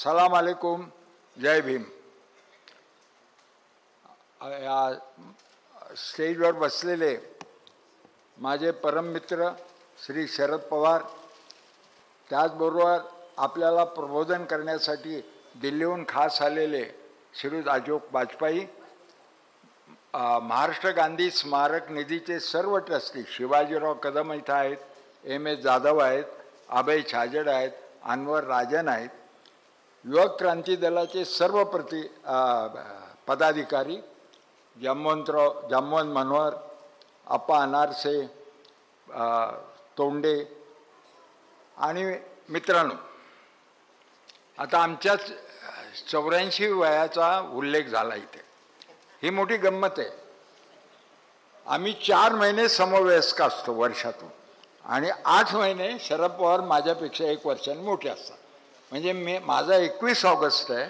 सलाम अलैकुम, जय भीम. या स्टेजवर बसलेले माझे परममित्र श्री शरद पवार, त्याचबरोबर आपल्याला प्रबोधन करण्यासाठी दिल्लीहून खास आलेले श्री अशोक वाजपेयी, महाराष्ट्र गांधी स्मारक निधीचे सर्व ट्रस्टी शिवाजीराव कदम इथं आहेत, एम.एस. जाधव आहेत, अभय छाजेड आहेत, अनवर राजन आहेत, युवक क्रांती दलाचे सर्व पदाधिकारी, जामवंत मनोहर, अप्पा अनारसे, तोंडे आणि मित्रांनो, आता आमच्याच 84 वयाचा उल्लेख झाला इथे. ही मोठी गंमत आहे. आम्ही 4 महिने समवयस्क असतो वर्षातून आणि 8 महिने शरद पवार माझ्यापेक्षा 1 वर्षाने मोठे असतात. म्हणजे माझा 21 ऑगस्ट आहे,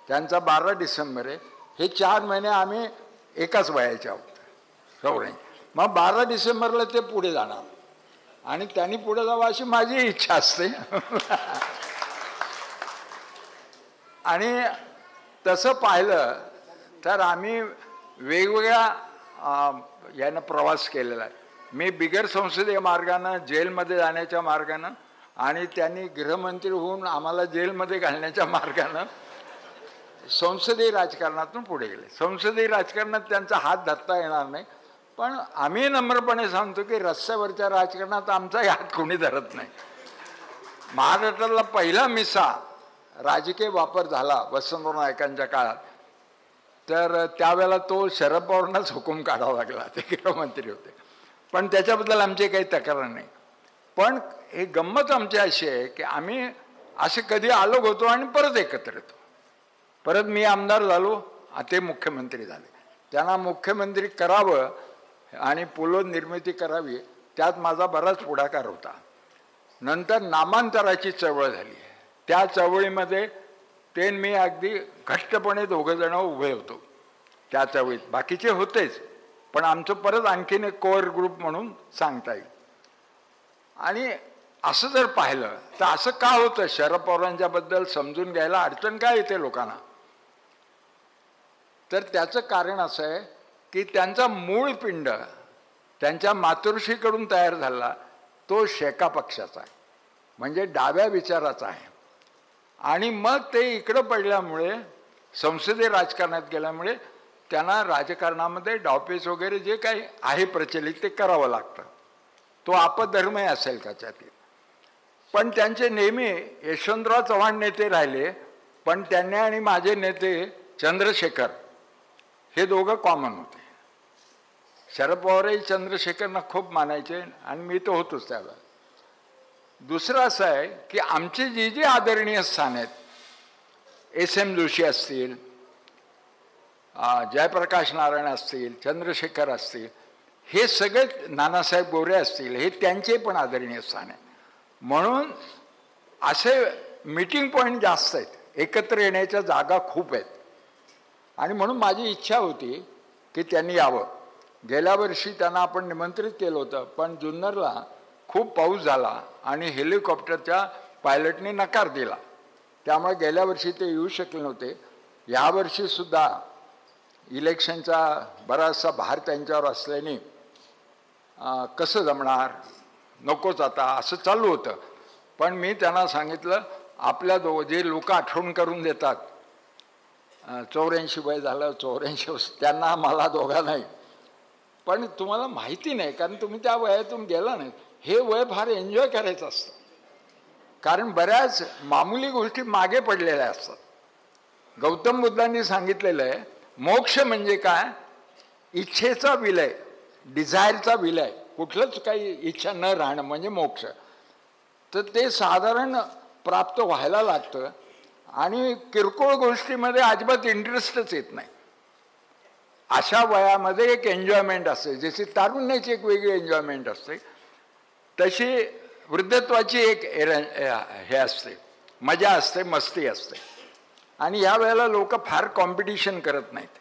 त्यांचा 12 डिसेंबर आहे. हे 4 महिने आम्ही एकाच वयाचे आहोत. सवरे मग 12 डिसेंबरला ते पुढे जाणार आणि त्यांनी पुढे जावं अशी माझी इच्छा असते. आणि तसं पाहिलं तर आम्ही वेगवेगळ्या यानं प्रवास केलेला आहे. मी बिगर संसदीय मार्गानं, जेलमध्ये जाण्याच्या मार्गानं आणि त्यांनी गृहमंत्री होऊन आम्हाला जेलमध्ये घालण्याच्या मार्गानं संसदीय राजकारणातून पुढे गेले. संसदीय राजकारणात त्यांचा हात धरता येणार नाही, पण आम्ही नम्रपणे सांगतो की रस्त्यावरच्या राजकारणात आमचाही हात कोणी धरत नाही. महाराष्ट्रातला पहिला मिसा राजकीय वापर झाला वसंतराव नाईकांच्या काळात, तर त्यावेळेला तो शरद पवारांनाच हुकूम काढावा लागला. ते गृहमंत्री होते, पण त्याच्याबद्दल आमची काही तक्रार नाही. पण हे गंमत आमची अशी आहे की आम्ही असे कधी अलग होतो आणि परत एकत्र येतो. परत मी आमदार झालो, ते मुख्यमंत्री झाले. त्यांना मुख्यमंत्री करावं आणि पुनर्निर्मिती करावी, त्यात माझा बराच पुढाकार होता. नंतर नामांतराची चळवळ झाली. त्या चळवळीमध्ये ते मी अगदी घट्टपणे दोघंजणं उभे होतो त्या चळवळीत. बाकीचे होतेच, पण आमचं परत आणखीन एक कोअर ग्रुप म्हणून सांगता येईल. आणि असं जर पाहिलं तर असं का होतं, शरद पवारांच्याबद्दल समजून घ्यायला अडचण काय येते लोकांना, तर त्याचं कारण असं आहे की त्यांचा मूळ पिंड त्यांच्या मातृश्रीकडून तयार झाला तो शेका पक्षाचा आहे, म्हणजे डाव्या विचाराचा आहे. आणि मग ते इकडं पडल्यामुळे, संसदीय राजकारणात गेल्यामुळे त्यांना राजकारणामध्ये डावपेच वगैरे जे काही आहे प्रचलित ते करावं लागतं. तो अपधर्मही असेल कदाचित. पण त्यांचे नेहमी यशवंतराव चव्हाण नेते राहिले, पण त्यांनी आणि माझे नेते चंद्रशेखर हे दोघं कॉमन होते. शरद पवारही चंद्रशेखरना खूप मानायचे आणि मी तर होतोच त्यावेळेला. दुसरं असं आहे की आमची जी जी आदरणीय स्थान आहेत, एस.एम. जोशी असतील, जयप्रकाश नारायण असतील, चंद्रशेखर असतील, हे सगळे, नानासाहेब गोरे असतील, हे त्यांचे पण आदरणीय स्थान आहे. म्हणून असे मीटिंग पॉईंट जास्त आहेत, एकत्र येण्याच्या जागा खूप आहेत. आणि म्हणून माझी इच्छा होती की त्यांनी यावं. गेल्या वर्षी त्यांना आपण निमंत्रित केलं होतं, पण जुन्नरला खूप पाऊस झाला आणि हेलिकॉप्टरच्या पायलटने नकार दिला, त्यामुळे गेल्या वर्षी ते येऊ शकले नव्हते. यावर्षीसुद्धा इलेक्शनचा बराचसा भार त्यांच्यावर असल्याने कसं जमणार, नकोच आता असं चालू होतं. पण मी त्यांना सांगितलं, आपल्या जे लोक आठवण करून देतात, 84 वय झालं, 84, त्यांना मला दोघा नाही, पण तुम्हाला माहिती नाही कारण तुम्ही त्या वयातून गेला नाही. हे वय फार एन्जॉय करायचं असतं, कारण बऱ्याच मामूली गोष्टी मागे पडलेल्या असतात. गौतम बुद्धांनी सांगितलेलं आहे, मोक्ष म्हणजे काय, इच्छेचा विलय, डिझायरचा विलय, कुठलंच काही इच्छा न राहणं म्हणजे मोक्ष. तर ते साधारण प्राप्त व्हायला लागतं आणि किरकोळ गोष्टीमध्ये अजिबात इंटरेस्टच येत नाही. अशा वयामध्ये एक एन्जॉयमेंट असते, जशी तारुण्याची एक वेगळी एन्जॉयमेंट असते, तशी वृद्धत्वाची एक हे असते, मजा असते, मस्ती असते. आणि या वेळेला लोक फार कॉम्पिटिशन करत नाहीत.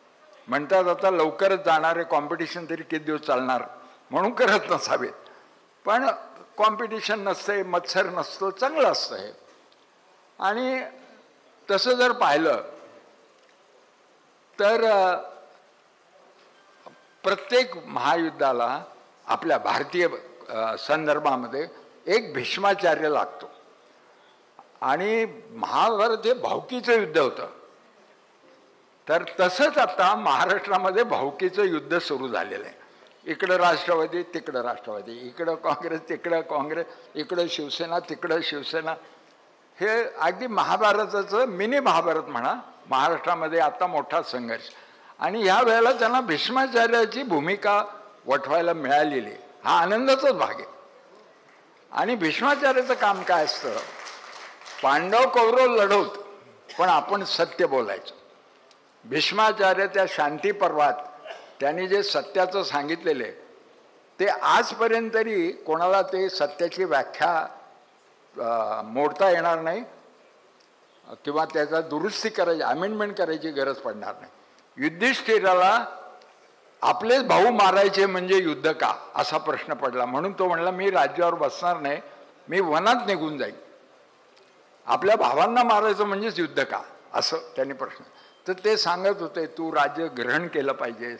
म्हणतात आता लवकरच जाणारे कॉम्पिटिशन तरी किती दिवस चालणार म्हणून करत नसावेत, पण कॉम्पिटिशन नसते, मत्सर नसतो, चांगलं असतं हे. आणि तसं जर पाहिलं तर प्रत्येक महायुद्धाला आपल्या भारतीय संदर्भामध्ये एक भीष्माचार्य लागतो आणि महाभारत हे भावकीचं युद्ध होतं. तर तसंच आता महाराष्ट्रामध्ये भावकीचं युद्ध सुरू झालेलं आहे. इकडं राष्ट्रवादी तिकडं राष्ट्रवादी, इकडं काँग्रेस तिकडं काँग्रेस, इकडं शिवसेना तिकडं शिवसेना. हे अगदी महाभारताचं मिनी महाभारत म्हणा. महाराष्ट्रामध्ये आता मोठा संघर्ष आणि ह्या वेळेला त्यांना भीष्माचार्याची भूमिका वठवायला मिळालेली, हा आनंदाचाच भाग आहे. आणि भीष्माचार्याचं काम काय असतं, पांडव कौरव लढवत पण आपण सत्य बोलायचं. भीष्माचार्य त्या शांती पर्वात त्यांनी जे सत्याचं सांगितलेले ते आजपर्यंत तरी कोणाला ते सत्याची व्याख्या मोडता येणार नाही किंवा त्याचा दुरुस्ती करायची, अमेंडमेंट करायची गरज पडणार नाही. युधिष्ठिराला आपलेच भाऊ मारायचे म्हणजे युद्ध का असा प्रश्न पडला, म्हणून तो म्हणला मी राज्यावर बसणार नाही, मी वनात निघून जाईल. आपल्या भावांना मारायचं म्हणजेच युद्ध का असं त्यांनी प्रश्न. तर ते सांगत होते तू राज्य ग्रहण केलं पाहिजे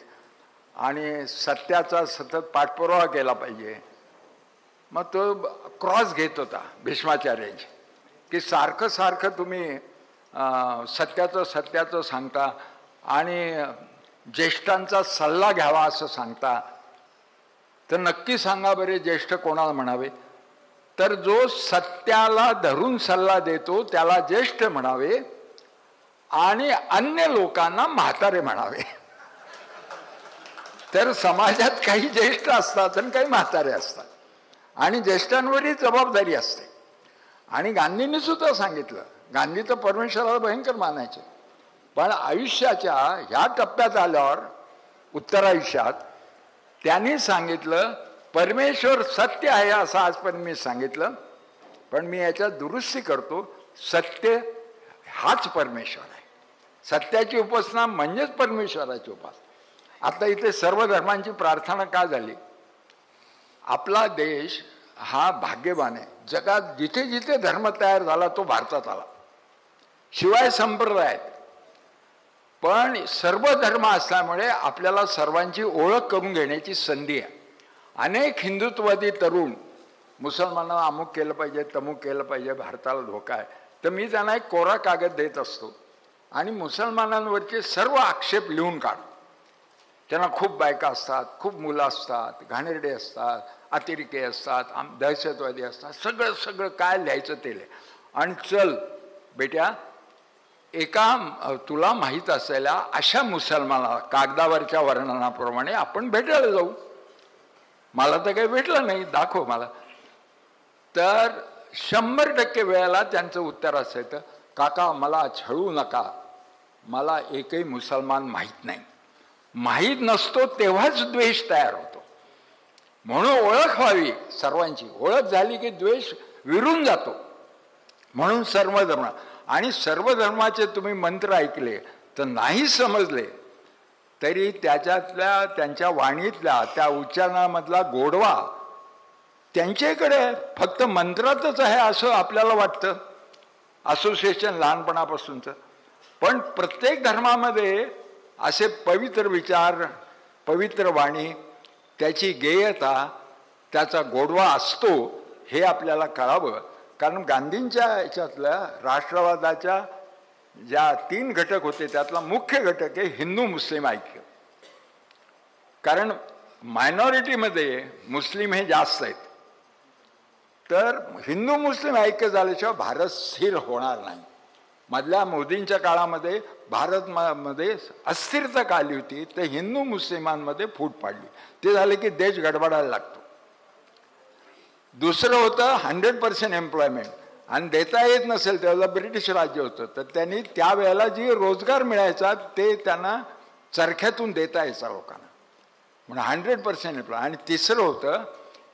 आणि सत्याचा सतत पाठपुरावा केला पाहिजे. मग तो क्रॉस घेत होता भीष्माचार्यांची की सारखं सारखं तुम्ही सत्याचं सांगता आणि ज्येष्ठांचा सल्ला घ्यावा असं सांगता, तर नक्की सांगा बरे ज्येष्ठ कोणाला म्हणावे. तर जो सत्याला धरून सल्ला देतो त्याला ज्येष्ठ म्हणावे आणि अन्य लोकांना म्हातारे म्हणावे. तर समाजात काही ज्येष्ठ असतात आणि काही म्हातारे असतात आणि ज्येष्ठांवरही जबाबदारी असते. आणि गांधींनी सुद्धा सांगितलं, गांधी तर परमेश्वराला भयंकर मानायचे, पण आयुष्याच्या ह्या टप्प्यात आल्यावर उत्तर आयुष्यात त्यांनी सांगितलं परमेश्वर सत्य आहे असं आजपर्यंत मी सांगितलं, पण मी याच्यात दुरुस्ती करतो, सत्य हाच परमेश्वर आहे. सत्याची उपासना म्हणजेच परमेश्वराची उपासना. आता इथे सर्व धर्मांची प्रार्थना का झाली, आपला देश हा भाग्यवान आहे. जगात जिथे जिथे धर्म तयार झाला तो भारतात आला, शिवाय संप्रदाय आहेत, पण सर्व धर्म असल्यामुळे आपल्याला सर्वांची ओळख करून घेण्याची संधी आहे. अनेक हिंदुत्ववादी तरुण मुसलमानांना अमुक केलं पाहिजे तमुक केलं पाहिजे, भारताला धोका आहे, तर मी त्यांना एक कोरा कागद देत असतो आणि मुसलमानांवरचे सर्व आक्षेप लिहून काढतो. त्यांना खूप बायका असतात, खूप मुलं असतात, घाणेरडे असतात, अतिरेकी असतात, दहशतवादी असतात, सगळं सगळं काय लिहायचं ते लिह आणि चल बेट्या एका तुला माहीत असलेल्या अशा मुसलमानाला कागदावरच्या वर्णनाप्रमाणे आपण भेटायला जाऊ. मला तर काही भेटलं नाही, दाखव मला. तर 100% वेळेला त्यांचं उत्तर असायचं काका मला छळू नका, मला एकही मुसलमान माहीत नाही. माहीत नसतो तेव्हाच द्वेष तयार होतो. म्हणून ओळख व्हावी सर्वांची, ओळख झाली की द्वेष विरून जातो. म्हणून सर्व धर्म आणि सर्व धर्माचे तुम्ही मंत्र ऐकले तर नाही समजले तरी त्याच्यातल्या त्यांच्या वाणीतल्या त्या उच्चारणामधला गोडवा त्यांच्याकडे फक्त मंत्रातच आहे असं आपल्याला वाटतं, असोसिएशन लहानपणापासूनचं. पण प्रत्येक धर्मामध्ये असे पवित्र विचार, पवित्र वाणी, त्याची गेयता, त्याचा गोडवा असतो हे आपल्याला कळावं. कारण गांधींच्या याच्यातल्या राष्ट्रवादाच्या ज्या 3 घटक होते त्यातला मुख्य घटक आहे हिंदू मुस्लिम ऐक्य. कारण मायनॉरिटीमध्ये मुस्लिम हे जास्त आहेत, तर हिंदू मुस्लिम ऐक्य झाल्याशिवाय भारत स्थिर होणार नाही. मधल्या मोदींच्या काळामध्ये भारतमध्ये अस्थिरता का आली होती, तर हिंदू मुस्लिमांमध्ये फूट पाडली. ते झाले की देश गडबडायला लागतो. दुसरं होतं 100% एम्प्लॉयमेंट, आणि देता येत नसेल त्यावेळेला ब्रिटिश राज्य होतं, तर त्यांनी त्यावेळेला जी रोजगार मिळायचा ते त्यांना चरख्यातून देता यायचा लोकांना, म्हणून 100% एम्प्लॉय. आणि तिसरं होतं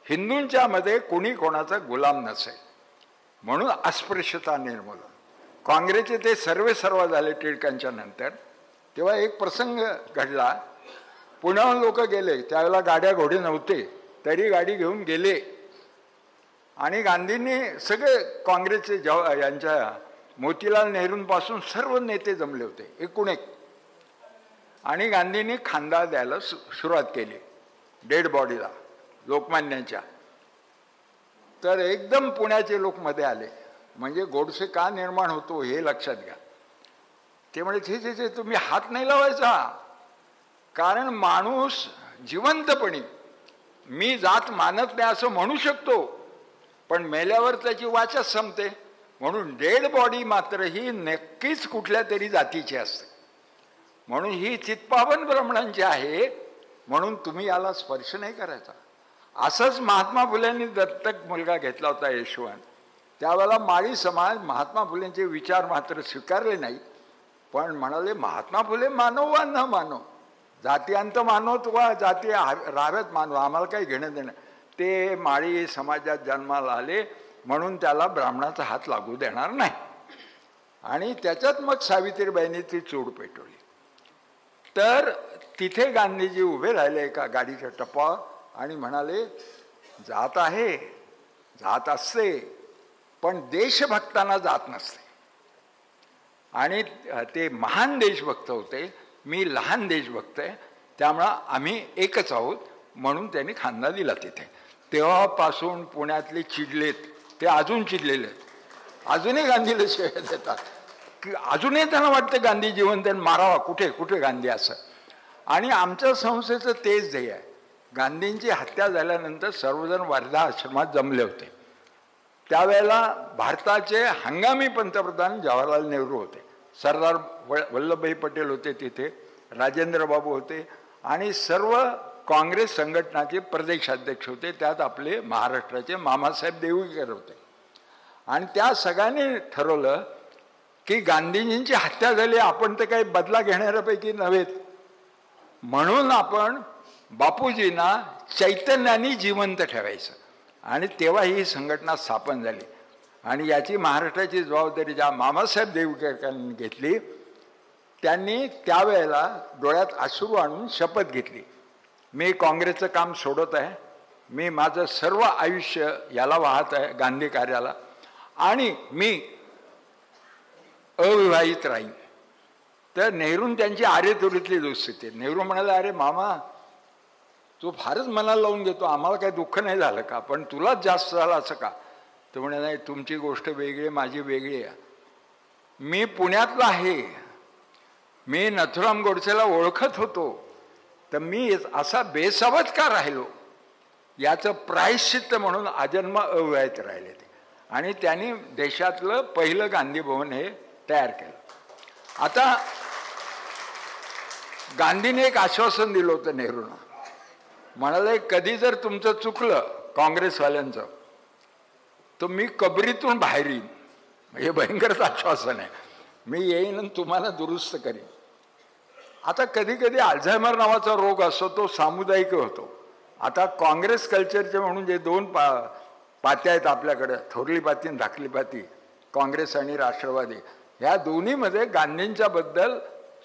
हिंदूंच्या मध्ये कोणी कोणाचा गुलाम नसेल, म्हणून अस्पृश्यता निर्मूलन. काँग्रेसचे ते सर्व झाले टिळकांच्या नंतर. तेव्हा एक प्रसंग घडला, पुण्याहून लोक गेले, त्यावेळेला गाड्या घोडे नव्हते, तरी गाडी घेऊन गेले आणि गांधींनी सगळे काँग्रेसचे यांच्या मोतीलाल नेहरूंपासून सर्व नेते जमले होते, एकूण एक. आणि गांधींनी खांदा द्यायला सुरुवात केली डेड बॉडीला लोकमान्यांच्या. तर एकदम पुण्याचे लोक मध्ये आले, म्हणजे गोडसे का निर्माण होतो हे लक्षात घ्या. ते म्हणजे ते तुम्ही हात नाही लावायचा, कारण माणूस जिवंतपणी मी जात मानत नाही असं म्हणू शकतो, पण मेल्यावर त्याची वाचच संपते. म्हणून डेड बॉडी मात्र ही नक्कीच कुठल्या तरी जातीची असते. म्हणून ही चित्पावन ब्राह्मणांची आहे, म्हणून तुम्ही याला स्पर्श नाही करायचा. असंच महात्मा फुलेंनी दत्तक मुलगा घेतला होता यशवंत. त्यावेळेला माळी समाज महात्मा फुलेंचे विचार मात्र स्वीकारले नाही, पण म्हणाले महात्मा फुले मानो वा न मानो, जातीअंत मानो किंवा जाती राव्यात मानो, आम्हाला काही घेणं देणं. ते माळी समाजात जन्माला आले म्हणून त्याला ब्राह्मणाचा हात लागू देणार नाही. आणि त्याच्यात मग सावित्रीबाईंनी ती चूड पेटवली. तर तिथे गांधीजी उभे राहिले एका गाडीच्या टपावर आणि म्हणाले, जात आहे, जात असते, पण देशभक्तांना जात नसते. आणि ते महान देशभक्त होते, मी लहान देशभक्त आहे, त्यामुळं आम्ही एकच आहोत, म्हणून त्यांनी खांदा दिला तिथे. तेव्हापासून पुण्यातले चिडलेत, ते अजून चिडलेले आहेत, अजूनही गांधीला शिव्या देतात, की अजूनही त्यांना वाटतं गांधी जिवंत आणि मारावा, कुठे कुठे गांधी असं. आणि आमच्या संस्थेचं तेच ध्येय आहे. गांधींची हत्या झाल्यानंतर सर्वजण वर्धा आश्रमात जमले होते. त्यावेळेला भारताचे हंगामी पंतप्रधान जवाहरलाल नेहरू होते, सरदार वल्लभभाई पटेल होते तिथे, राजेंद्र बाबू होते, आणि सर्व काँग्रेस संघटनाचे प्रदेशाध्यक्ष होते. त्यात आपले महाराष्ट्राचे मामासाहेब देवगीकर होते. आणि त्या सगळ्यांनी ठरवलं की गांधीजींची हत्या झाली, आपण तर काही बदला घेणाऱ्यापैकी नव्हेत, म्हणून आपण बापूजींना चैतन्याने जिवंत ठेवायचं. आणि तेव्हा ही संघटना स्थापन झाली. आणि याची महाराष्ट्राची जबाबदारी ज्या मामासाहेब देवगीकरांनी घेतली, त्यांनी त्यावेळेला डोळ्यात अश्रू आणून शपथ घेतली, मी काँग्रेसचं काम सोडत आहे, मी माझं सर्व आयुष्य याला वाहत आहे, गांधी कार्याला, आणि मी अविवाहित राहीन. तर नेहरूं त्यांची आरेतुरीतली दोस्ती होती. नेहरू म्हणाले, अरे मामा, तू फारच मनाला लावून घेतो, आम्हाला काही दुःख नाही झालं का, पण तुलाच जास्त झालं असं का? तर म्हणे, नाही, तुमची गोष्ट वेगळी आहे, माझी वेगळी आहे. मी पुण्यातला आहे, मी नथुराम गोडसेला ओळखत होतो, तर मी असा बेसावध का राहिलो, याचं प्रायश्चित्त म्हणून आजन्म अविवाहित राहिले ते. आणि त्यांनी देशातलं पहिलं गांधी भवन हे तयार केलं. आता गांधीने एक आश्वासन दिलं होतं नेहरूंना, म्हणाले, कधी जर तुमचं चुकलं काँग्रेसवाल्यांचं, तर मी कबरीतून बाहेर येईन. हे भयंकरच आश्वासन आहे, मी येईन आणि तुम्हाला दुरुस्त करीन. आता कधी कधी अल्झायमर नावाचा रोग असतो, तो सामुदायिक होतो. आता काँग्रेस कल्चरचे म्हणून जे दोन पात्या आहेत आपल्याकडे, थोरली पाती आणि धाकली पाती, काँग्रेस आणि राष्ट्रवादी, ह्या दोन्हीमध्ये गांधींच्याबद्दल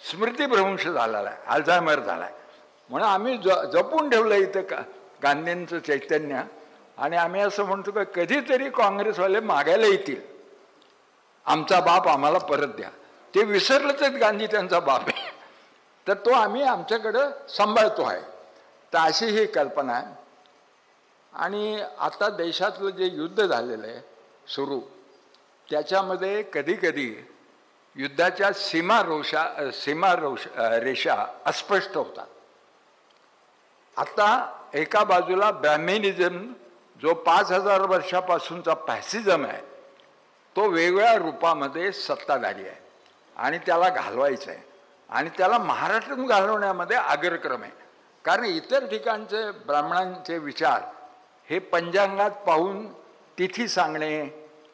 स्मृतिभ्रंश झालेला आहे, अल्झायमर झाला आहे. म्हणून आम्ही जपून ठेवलं इथं गांधींचं चैतन्य. आणि आम्ही असं म्हणतो की कधीतरी काँग्रेसवाले मागायला येतील, आमचा बाप आम्हाला परत द्या. ते विसरलंच आहेत गांधी त्यांचा बाप आहे, तर तो आम्ही आमच्याकडं सांभाळतो आहे. तर अशी ही कल्पना आहे. आणि आता देशातलं जे युद्ध झालेलं आहे सुरू, त्याच्यामध्ये कधी कधी युद्धाच्या रेषा अस्पष्ट होतात. आता एका बाजूला ब्राह्मणिझम, जो 5000 वर्षापासूनचा फॅसिझम आहे, तो वेगवेगळ्या रूपामध्ये सत्ताधारी आहे आणि त्याला घालवायचं आहे. आणि त्याला महाराष्ट्रातून घालवण्यामध्ये अग्रक्रम आहे. कारण इतर ठिकाणचे ब्राह्मणांचे विचार हे पंचांगात पाहून तिथी सांगणे,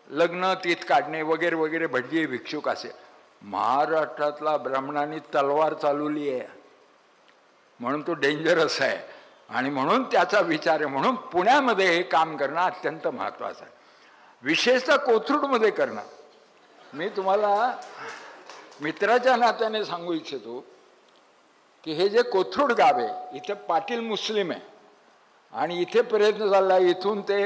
लग्न तीत काढणे वगैरे वगैरे, भटजी भिक्षुक असे. महाराष्ट्रातला ब्राह्मणांनी तलवार चालवली आहे, म्हणून तो डेंजरस आहे आणि म्हणून त्याचा विचार आहे. म्हणून पुण्यामध्ये हे काम करणं अत्यंत महत्त्वाचं आहे, विशेषतः कोथरूडमध्ये करणं. मी तुम्हाला मित्राच्या नात्याने सांगू इच्छितो की हे जे कोथरूड गाव आहे, इथे पाटील मुस्लिम आहे आणि इथे प्रयत्न चालला, इथून ते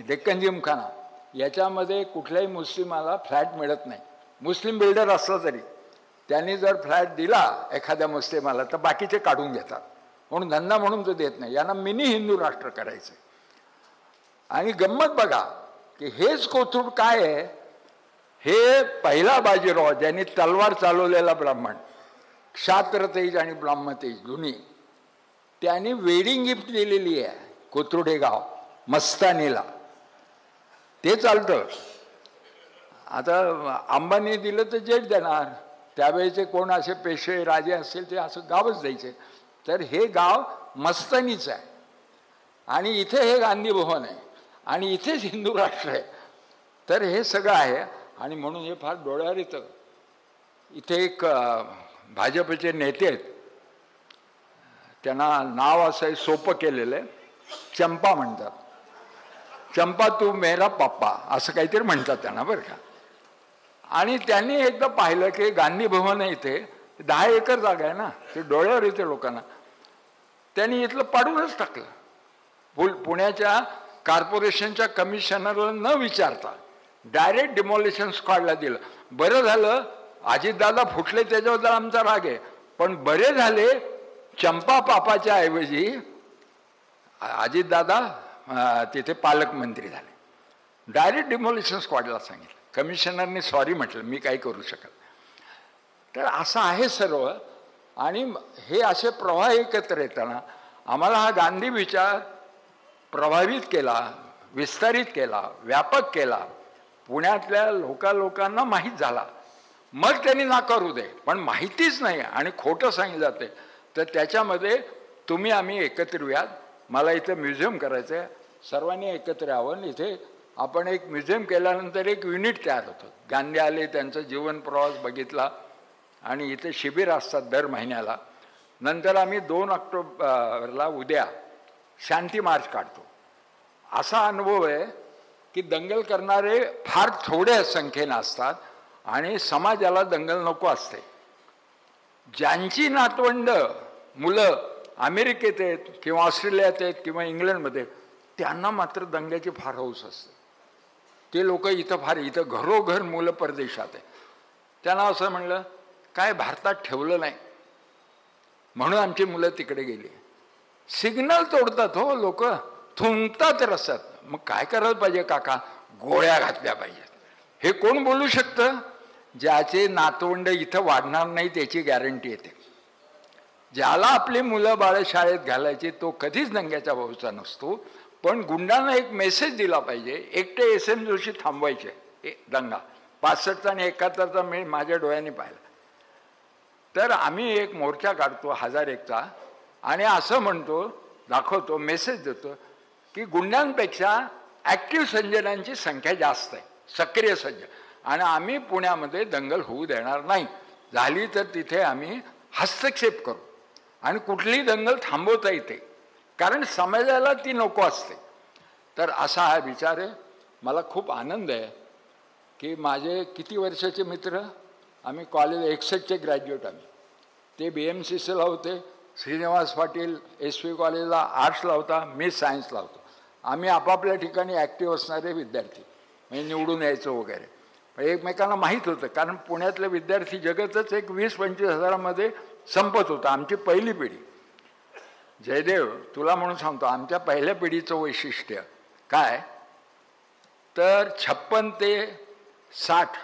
डेक्कन जिमखाना, याच्यामध्ये कुठल्याही मुस्लिमाला फ्लॅट मिळत नाही. मुस्लिम बिल्डर असला तरी त्यांनी जर फ्लॅट दिला एखाद्या मुस्लिमाला तर बाकीचे काढून घेतात, म्हणून धंदा म्हणून तो देत नाही. यांना मिनी हिंदू राष्ट्र करायचं. आणि गंमत बघा की हेच कोथरूड काय आहे, हे पहिला बाजीराव ज्यांनी तलवार चालवलेला ब्राह्मण, क्षात्रतेज आणि ब्राह्मतेज दोन्ही, त्यांनी वेडिंग गिफ्ट दिलेली आहे कोथरूड हे गाव मस्तानीला. ते चालतं. आता अंबानी दिलं तर जेट देणार, त्यावेळेचे कोण असे पेशवे राजे असतील ते असं गावच द्यायचे. तर हे गाव मस्तानीचं आहे आणि इथे हे गांधी भवन आहे आणि इथेच हिंदू राष्ट्र आहे. तर हे सगळं आहे आणि म्हणून हे फार डोळ्यावर येतं. इथे एक भाजपचे नेते आहेत, त्यांना नाव असं सोपं केलेलं आहे, चंपा म्हणतात. चंपा तू मेरा पप्पा असं काहीतरी म्हणतात त्यांना बरं का. आणि त्यांनी एकदा पाहिलं की गांधी भवन आहे इथे 10 एकर जागा आहे ना, ते डोळ्यावर येते लोकांना. त्यांनी इथलं पाडूनच टाकलं. पुण्याच्या कॉर्पोरेशनच्या कमिशनरला न विचारता डायरेक्ट डिमॉलिशन स्क्वॉडला दिलं. बरं झालं, अजितदादा फुटले त्याच्याबद्दल आमचा राग आहे, पण बरे झाले चंपा पापाच्या ऐवजी अजितदादा तिथे पालकमंत्री झाले. डायरेक्ट डिमॉलिशन स्क्वॉडला सांगितलं. कमिशनरने सॉरी म्हटलं, मी काही करू शकत. तर असं आहे सर्व. आणि हे असे प्रवाह एकत्र येताना आम्हाला हा गांधी विचार प्रभावित केला, विस्तारित केला, व्यापक केला, पुण्यातल्या लोकांना माहीत झाला. मग त्यांनी नाकारू दे, पण माहितीच नाही आणि खोटं सांगितलं जाते, तर त्याच्यामध्ये तुम्ही आम्ही एकत्र येऊयात. मला इथं म्युझियम करायचं आहे, सर्वांनी एकत्र यावं. इथे आपण एक म्युझियम केल्यानंतर एक युनिट तयार होतं. गांधी आले, त्यांचा जीवन प्रवास बघितला आणि इथे शिबिर असतात दर महिन्याला. नंतर आम्ही 2 ऑक्टोबरला उद्या शांती मार्च काढतो. असा अनुभव आहे की दंगल करणारे फार थोड्या संख्येनं असतात आणि समाजाला दंगल नको असते. ज्यांची नातवंड मुलं अमेरिकेत आहेत किंवा ऑस्ट्रेलियात आहेत किंवा इंग्लंडमध्ये, त्यांना मात्र दंग्याची फार हौस असते. ते लोक इथं घरोघर मुलं परदेशात आहे. त्यांना असं म्हणलं काय भारतात ठेवलं नाही म्हणून आमची मुलं तिकडे गेली. सिग्नल तोडतात हो लोक, थुंकतात रस्त्यात. मग काय करायला पाहिजे काका? गोळ्या घातल्या पाहिजेत. हे कोण बोलू शकतं? ज्याचे नातवंड इथं वाढणार नाही त्याची गॅरंटी येते. ज्याला आपली मुलं बाळ शाळेत घालायची तो कधीच दंग्याच्या भाऊचा नसतो. पण गुंडांना एक मेसेज दिला पाहिजे. एकटे SM जोशी थांबवायचे दंगा. 65चा आणि 71चा मी माझ्या डोळ्यांनी पाहिला. तर आम्ही एक मोर्चा काढतो 1001चा आणि असं म्हणतो, दाखवतो, मेसेज देतो की गुंडांपेक्षा ॲक्टिव्ह सज्जनांची संख्या जास्त आहे, सक्रिय सज्जन, आणि आम्ही पुण्यामध्ये दंगल होऊ देणार नाही. झाली तर तिथे आम्ही हस्तक्षेप करू आणि कुठलीही दंगल थांबवता येते, कारण समाजाला ती नको असते. तर असा हा विचार आहे. मला खूप आनंद आहे की माझे किती वर्षाचे मित्र, आम्ही कॉलेज 61चे ग्रॅज्युएट, आम्ही ते BMCCला होते, श्रीनिवास पाटील SV कॉलेजला आर्ट्सला होता, मी सायन्सला होतो. आम्ही आपापल्या ठिकाणी ॲक्टिव्ह असणारे विद्यार्थी, म्हणजे निवडून यायचं वगैरे. पण एकमेकांना माहीत होतं, कारण पुण्यातलं विद्यार्थी जगतच एक 20-25 हजारामध्ये संपत होतं. आमची पहिली पिढी. जयदेव, तुला म्हणून सांगतो, आमच्या पहिल्या पिढीचं वैशिष्ट्य काय, तर 56 ते 60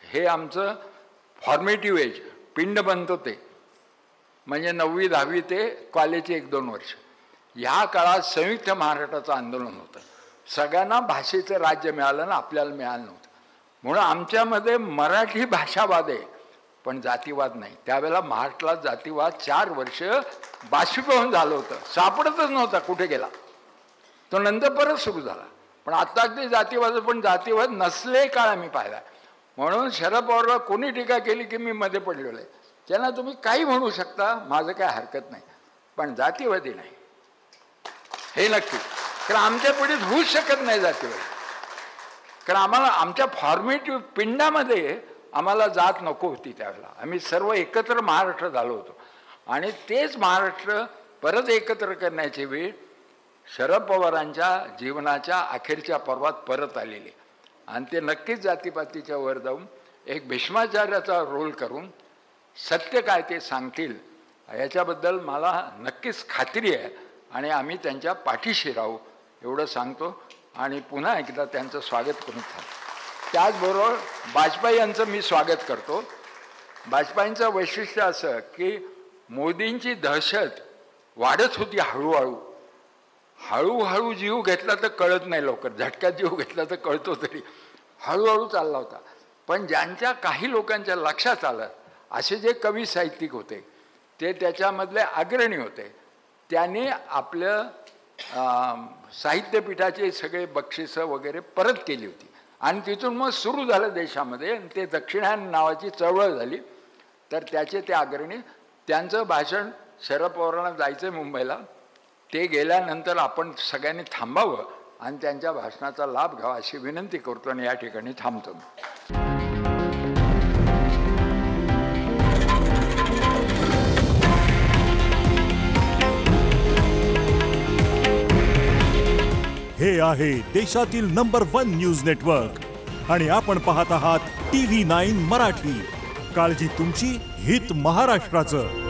हे आमचं फॉर्मेटिव्ह एज, पिंड बनतो ते, म्हणजे 9वी 10वी ते कॉलेजचे 1-2 वर्ष. ह्या काळात संयुक्त महाराष्ट्राचं आंदोलन होतं. सगळ्यांना भाषेचं राज्य मिळालं ना, आपल्याला मिळालं नव्हतं. म्हणून आमच्यामध्ये मराठी भाषावाद आहे पण जातीवाद नाही. त्यावेळेला महाराष्ट्रात जातीवाद 4 वर्ष बाष्पीभवन झालं होतं, सापडतच नव्हता कुठे गेला. तो नंतर परत सुरू झाला. पण आता अगदी जातीवाद, पण जातीवाद नसले काळ आम्ही पाहिला. म्हणून शरद पवारला कोणी टीका केली की मी मध्ये पडलेलो आहे, त्यांना तुम्ही काही म्हणू शकता, माझं काय हरकत नाही, पण जातीवादी नाही हे नक्की. कारण आमच्या पिढीत होऊच शकत नाही जातीवादी. कारण आम्हाला आमच्या फॉर्मेटिव्ह पिंडामध्ये आम्हाला जात नको होती. त्यावेळेला आम्ही सर्व एकत्र महाराष्ट्र झालो होतो आणि तेच महाराष्ट्र परत एकत्र करण्याची वेळ शरद पवारांच्या जीवनाच्या अखेरच्या पर्वात परत आलेली. आणि ते नक्कीच जातीपातीच्या वर जाऊन एक भीष्माचार्याचा रोल करून सत्य काय ते सांगतील याच्याबद्दल मला नक्कीच खात्री आहे आणि आम्ही त्यांच्या पाठीशी राहू एवढं सांगतो आणि पुन्हा एकदा त्यांचं स्वागत करून थांबतो. त्याचबरोबर वाजपेयी यांचं मी स्वागत करतो. वाजपेयींचं वैशिष्ट्य असं की मोदींची दहशत वाढत होती हळूहळू. हळूहळू जीव घेतला तर कळत नाही, लवकर झटक्यात जीव घेतला तर कळतो तरी हळूहळू चालला होता. पण ज्यांच्या काही लोकांच्या लक्षात आलं असे जे कवी साहित्यिक होते ते त्याच्यामधले अग्रणी होते. त्याने आपलं साहित्यपीठाचे सगळे बक्षिसं वगैरे परत केली होती आणि तिथून मग सुरू झालं देशामध्ये. ते दक्षिणायन नावाची चळवळ झाली. तर त्याचे ते अग्रणी, त्यांचं भाषण शरद पवारांना जायचं मुंबईला, ते गेल्यानंतर आपण सगळ्यांनी थांबावं आणि त्यांच्या भाषणाचा लाभ घ्यावा अशी विनंती करतो आणि या ठिकाणी थांबतो. हे आहे देशातील नंबर 1 न्यूज नेटवर्क आणि आपण पाहत आहात TV9 मराठी. काळजी तुमची, हित महाराष्ट्राचं.